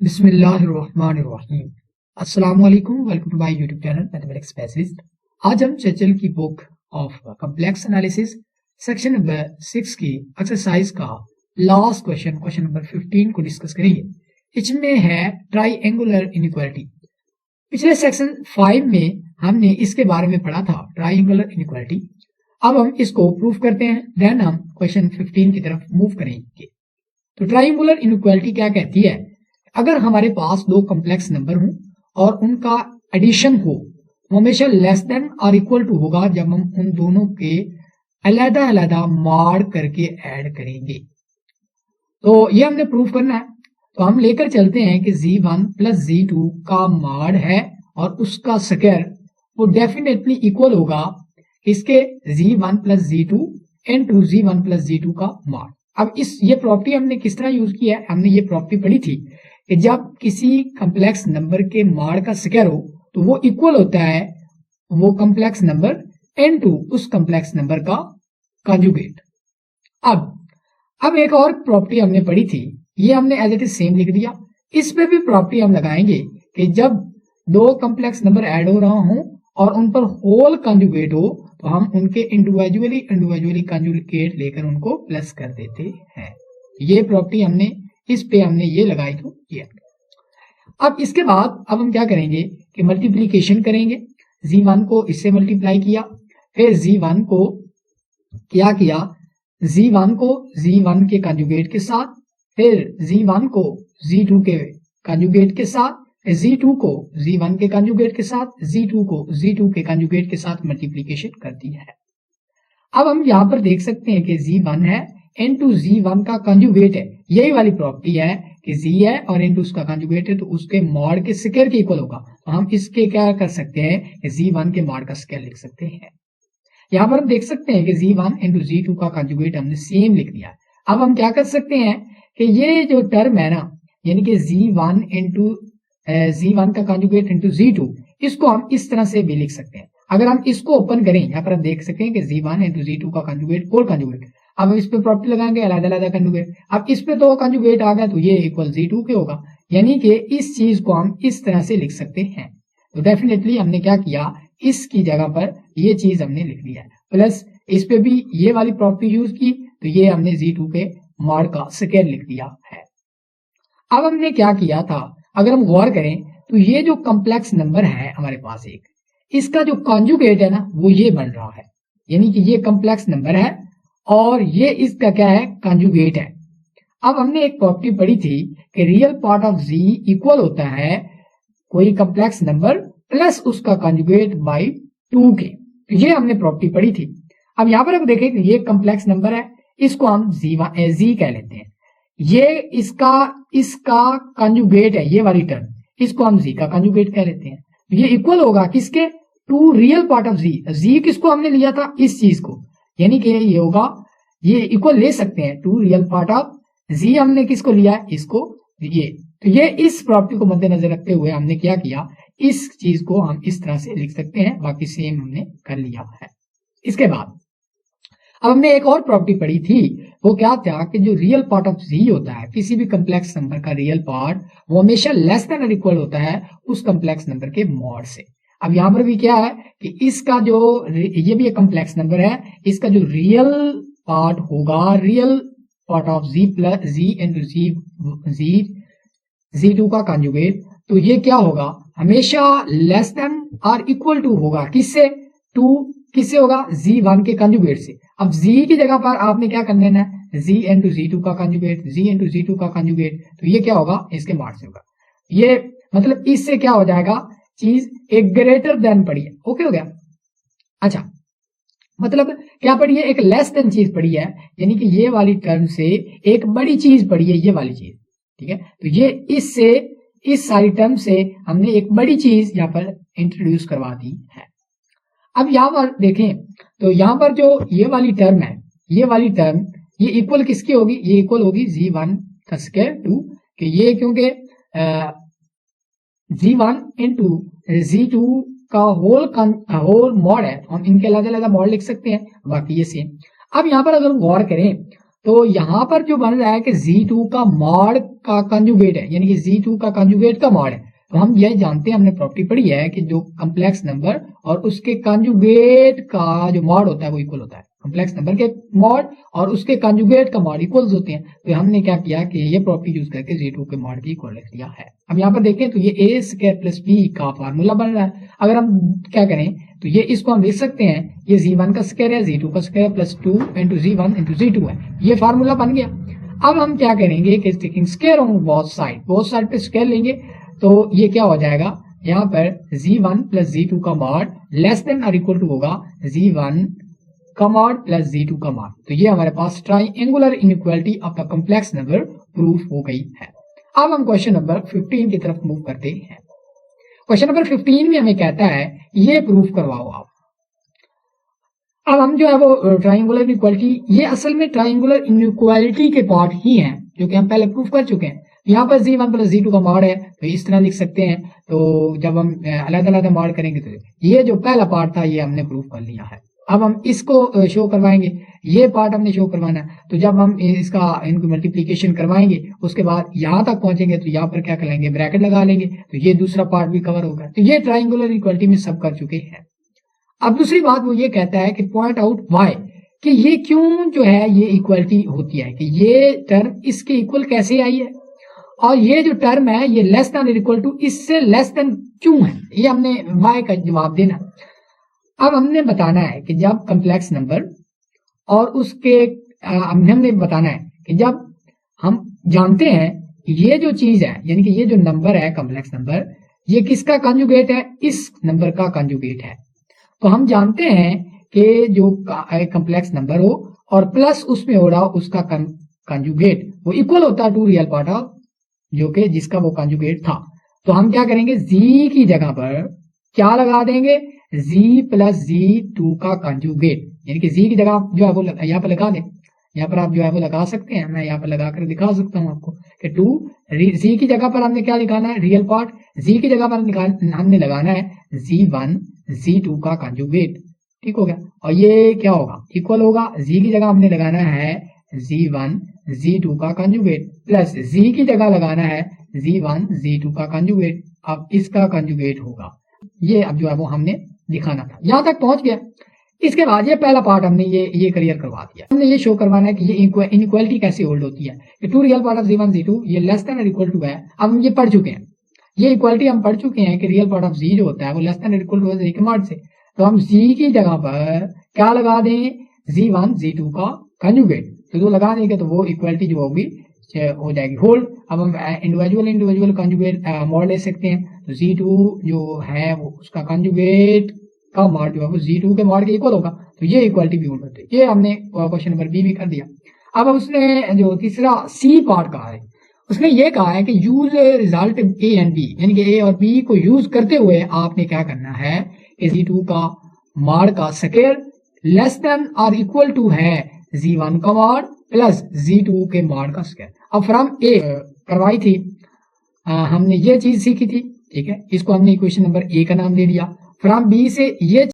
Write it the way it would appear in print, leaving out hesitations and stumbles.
बिस्मिल्लाहिर्रहमानिर्रहीम। अस्सलाम वालेकुम, welcome to my YouTube channel mathematics specialist. आज हम चेचल की book of complex analysis section number 6 की एक्सरसाइज का लास्ट क्वेश्चन नंबर 15 को डिस्कस करेंगे। इसमें है ट्राइएंगुलर इनइक्वालिटी। पिछले सेक्शन 5 में हमने इसके बारे में पढ़ा था, ट्राइएंगुलर इनइक्वालिटी। अब हम इसको प्रूफ करते हैं, देन हम क्वेश्चन 15 की तरफ मूव करेंगे। तो ट्राइएंगुलर इनइक्वालिटी क्या कहती है? अगर हमारे पास दो कॉम्प्लेक्स नंबर हों और उनका एडिशन हो, वो हमेशा लेस देन और इक्वल टू होगा जब हम उन दोनों के अलग अलग मॉड करके ऐड करेंगे। तो ये हमने प्रूफ करना है। तो हम लेकर चलते हैं कि z1 प्लस z2 का मॉड है और उसका स्क्वायर वो डेफिनेटली इक्वल होगा इसके z1 plus z2 into z1 plus z2 का मॉड। अब ये प्रॉपर्टी हमने किस तरह यूज किया है? हमने ये प्रॉपर्टी पढ़ी थी कि जब किसी कॉम्प्लेक्स नंबर के मॉड का स्क्वायर हो तो वो इक्वल होता है वो कॉम्प्लेक्स नंबर इनटू उस कॉम्प्लेक्स नंबर का कॉन्जुगेट। अब एक और प्रॉपर्टी हमने पढ़ी थी, ये हमने एज इट इज सेम लिख दिया। इस पे भी प्रॉपर्टी हम लगाएंगे कि जब दो कॉम्प्लेक्स नंबर ऐड हो रहा हो और उन पर होल कॉन्जुगेट हो तो हम उनके इंडिविजुअली कॉन्जुगेट लेकर उनको प्लस कर देते हैं। ये प्रॉपर्टी हमने ये लगाई तो किया। अब इसके बाद अब हम क्या करेंगे कि मल्टीप्लीकेशन करेंगे। z1 को इससे मल्टीप्लाई किया, फिर z1 को क्या किया, z1 को z1 के कॉन्जुगेट के साथ, फिर z1 को z2 के कॉन्जुगेट के साथ, z2 को z1 के कॉन्जुगेट के साथ, z2 को z2 के कॉन्जुगेट के साथ मल्टीप्लीकेशन कर दी है। अब हम यहां पर देख सकते हैं कि z1 है इनटू z1 का कॉन्जुगेट है। यही वाली प्रॉपर्टी है कि z है और इनटू उसका कॉन्जुगेट है तो उसके मॉड के स्क्वायर के इक्वल होगा। तो हम इसके क्या कर सकते हैं कि z1 के मॉड का स्क्वायर लिख सकते हैं। यहां पर हम देख सकते हैं कि z1 इनटू z2 का कॉन्जुगेट हमने सेम लिख दिया। अब हम क्या कर सकते हैं कि ये जो टर्म है ना, यानी कि z1 इनटू z1 का कॉन्जुगेट इनटू z2, इसको हम इस तरह से भी लिख सकते हैं। अगर हम इसको ओपन करें, यहाँ पर हम देख सकते हैं कि z1 इनटू z2 का कॉन्जुगेट होल कॉन्जुगेट। अब इस पे प्रॉपर्टी लगाएंगे अलग कॉन्जुगेट। अब इस पे तो कॉन्जुगेट आ गया तो ये इक्वल z2 के होगा, यानी कि इस चीज को हम इस तरह से लिख सकते हैं। तो डेफिनेटली हमने क्या किया, इसकी जगह पर ये चीज हमने लिख दिया है, प्लस इस पे भी ये वाली प्रॉपर्टी यूज की तो ये हमने z2 के मॉड का स्क्वायर लिख दिया है। अब हमने क्या किया था, अगर हम गौर करें तो ये जो कॉम्प्लेक्स नंबर है हमारे पास एक, इसका जो कॉन्जुगेट है ना वो ये बन रहा है, यानी कि ये कॉम्प्लेक्स नंबर है और ये इसका क्या है, कॉन्जुगेट है। अब हमने एक प्रॉपर्टी पढ़ी थी कि real part of z equal होता है कोई कॉम्प्लेक्स नंबर प्लस उसका कॉन्जुगेट बाय 2 के। तो ये हमने प्रॉपर्टी पढ़ी थी। अब यहां पर हम देखें कि ये कॉम्प्लेक्स नंबर है, इसको हम z कह लेते हैं। ये इसका कॉन्जुगेट है, ये वाली टर्म, इसको हम z का कॉन्जुगेट कह लेते हैं। तो ये इक्वल होगा किसके, to real part of z किसको हमने लिया था, इस चीज को, यानी कि ये होगा, ये इक्वल ले सकते हैं to real part of z, हमने किसको लिया, इसको, ये। तो ये इस प्रॉपर्टी को मद्देनजर रखते हुए हमने क्या किया, इस चीज को हम इस तरह से लिख सकते हैं, बाकी सेम हमने कर लिया है। इसके बाद अब हमने एक और प्रॉपर्टी पढ़ी थी, वो क्या था कि जो रियल पार्ट ऑफ z होता है, किसी भी कॉम्प्लेक्स नंबर का रियल पार्ट, वो हमेशा लेस देन और इक्वल होता है उस कॉम्प्लेक्स नंबर के मॉड से। अब यहां पर भी क्या है कि इसका जो, ये भी एक कॉम्प्लेक्स नंबर है, इसका जो रियल पार्ट होगा, real part of z plus z into z2 का कॉन्जुगेट, तो ये क्या होगा, हमेशा लेस देन और इक्वल टू होगा किससे, किससे होगा, z1 के कॉन्जुगेट से। अब z की जगह पर आपने क्या कर लेना है, z इंटू z2 का कॉन्जुगेट, z इंटू z2 का कॉन्जुगेट, तो ये क्या होगा, इसके मॉड से होगा। ये मतलब इससे क्या हो जाएगा, चीज एक ग्रेटर देन पड़ी है, ओके हो गया। अच्छा, मतलब क्या पड़ी है, एक लेस देन चीज पड़ी है, यानी कि ये वाली टर्म से एक बड़ी चीज पड़ी है, ये वाली चीज, ठीक है। तो ये इससे, इस सारी टर्म से हमने एक बड़ी चीज यहाँ पर इंट्रोड्यूस करवा दी है। अब यहाँ पर देखें तो यहाँ पर जो ये वाली टर्म है, ये वाली टर्म, ये इक्वल किसकी होगी, ये इक्वल होगी z1 का स्क्वायर टू, कि ये क्योंकि z1 इंटू z2 का होल मॉड है, हम इनके अलग अलग मॉड लिख सकते हैं, बाकी ये सेम। अब यहाँ पर अगर गौर करें तो यहाँ पर जो बन रहा है कि Z2 का मॉड का कंजुगेट है, यानी कि Z2 का कंजुगेट का मॉड है। तो हम यह जानते हैं, हमने प्रॉपर्टी पढ़ी है कि जो कम्प्लेक्स नंबर और उसके कंजुगेट का जो मॉड होता है वो इक्वल होता है। कम्प्लेक्स नंबर के मॉड और उसके कंजुगेट का मॉड इक्वल्स होते हैं। तो हमने क्या किया कि ये प्रॉपर्टी यूज करके Z2 के मॉड की इक्वल लिख लिया है। अब यहाँ पर देखें तो ये a स्क्वायर प्लस b का फार्मूला बन रहा है। अगर हम क्या करें तो ये इसको हम लिख सकते हैं, ये Z1 का स्क्वायर है, Z2 का square plus 2 into Z1 into Z2 है, ये फार्मूला बन गया। अब हम क्या करेंगे कि taking square on both side पे स्क्वायर लेंगे, तो ये क्या हो जाएगा, यहाँ पर Z1 प्लस Z2 का मॉड लेस देन और इक्वल टू होगा Z1 का मॉड प्लस Z2 का मॉड। तो ये हमारे पास triangular inequality of the complex number proof हो गई है। अब हम क्वेश्चन नंबर 15 की तरफ मूव करते हैं। क्वेश्चन नंबर 15 में हमें कहता है ये प्रूफ करवाओ आप। अब हम जो है वो ट्राइंगुलर इनइक्वालिटी, ये असल में ट्राइंगुलर इनइक्वालिटी के पार्ट ही हैं जो कि हम पहले प्रूफ कर चुके हैं। यहाँ पर Z1 प्लस Z2 का मॉड है तो इस तरह लिख सकते हैं। तो जब हम अलग अलग मॉड करेंगे तो ये जो पहला पार्ट था ये हमने प्रूफ कर लिया है। अब हम इसको शो करवाएंगे, ये पार्ट हमने शो करवाना है। तो जब हम इसका इनको मल्टीप्लीकेशन करवाएंगे उसके बाद यहाँ तक पहुंचेंगे तो यहाँ पर क्या कर लेंगे, ब्रैकेट लगा लेंगे, तो ये दूसरा पार्ट भी कवर होगा। तो ये ट्राइंगुलर इक्वालिटी में सब कर चुके हैं। अब दूसरी बात वो ये कहता है कि पॉइंट आउट वाई, कि ये क्यों जो है ये इक्वालिटी होती है, कि ये टर्म इसके इक्वल कैसे आई है और ये जो टर्म है ये लेस देन इक्वल टू इससे लेस देन क्यों है, ये हमने वाई का जवाब देना। अब हमने बताना है कि जब कम्प्लेक्स नंबर और उसके हमने बताना है कि जब हम जानते हैं ये जो चीज है, यानी कि ये जो नंबर है कम्प्लेक्स नंबर, ये किसका कंजुगेट है, इस नंबर का कंजुगेट है। तो हम जानते हैं कि जो कम्प्लेक्स नंबर हो और प्लस उसमें हो रहा हो उसका कंजुगेट वो इक्वल होता है टू रियल पार्ट ऑफ जो कि जिसका वो कंजुगेट था। तो हम क्या करेंगे, जी की जगह पर क्या लगा देंगे, z प्लस Z2 का कंजुगेट, यानी कि z की जगह जो है वो यहाँ पर लगा दें। यहाँ पर आप जो है वो लगा सकते हैं, मैं यहाँ पर लगा कर दिखा सकता हूँ आपको कि 2 z की जगह पर हमने क्या लिखाना है, रियल पार्ट, z की जगह पर हमने लगाना है Z1 Z2 का कंजुगेट। ठीक हो गया, और ये क्या होगा, इक्वल होगा, z की जगह हमने लगाना है Z1 Z2 का कंजुगेट प्लस z की जगह लगाना है Z1 Z2 का कंजुगेट। अब इसका कंजुगेट होगा, ये अब जो है वो हमने दिखाना था, यहां तक पहुंच गया। इसके बाद ये पहला पार्ट हमने ये क्लियर करवा दिया। हमने ये शो करवाना है कि ये इनइक्वालिटी कैसे होल्ड होती है, कि to real part of Z1 Z2 ये लेस देन और इक्वल टू है। अब हम ये पढ़ चुके हैं, ये इक्वालिटी हम पढ़ चुके हैं कि रियल पार्ट ऑफ Z जो होता है वो लेस देन और इक्वल टू है के मॉड से। तो हम Z की जगह पर क्या लगा दें, Z1 Z2 का कंजुगेट, तो जो लगा देंगे तो वो इक्वालिटी जो होगी हो जाएगी होल्ड। अब हम इंडिविजुअल कंजुगेट मॉड ले सकते हैं। तो Z2 जो है वो उसका कंजुगेट का मॉड जो है वो Z2 के मॉड के इक्वल होगा, तो ये इक्वालिटी भी होल्ड होती है। ये हमने क्वेश्चन नंबर बी भी कर दिया। अब उसने जो तीसरा सी पार्ट कहा है, उसने ये कहा है कि use result A and B, यानी कि ए और बी को यूज करते हुए आपने क्या करना है कि Z2 का मॉड का स्क्वायर लेस देन और इक्वल टू है Z1 का मॉड प्लस Z2 के मॉड का स्क्वायर। अब फ्रॉम ए करवाई थी, हमने ये चीज सीखी थी, ठीक है, इसको हमने इक्वेशन नंबर ए का नाम दे दिया। फ्रॉम बी से ये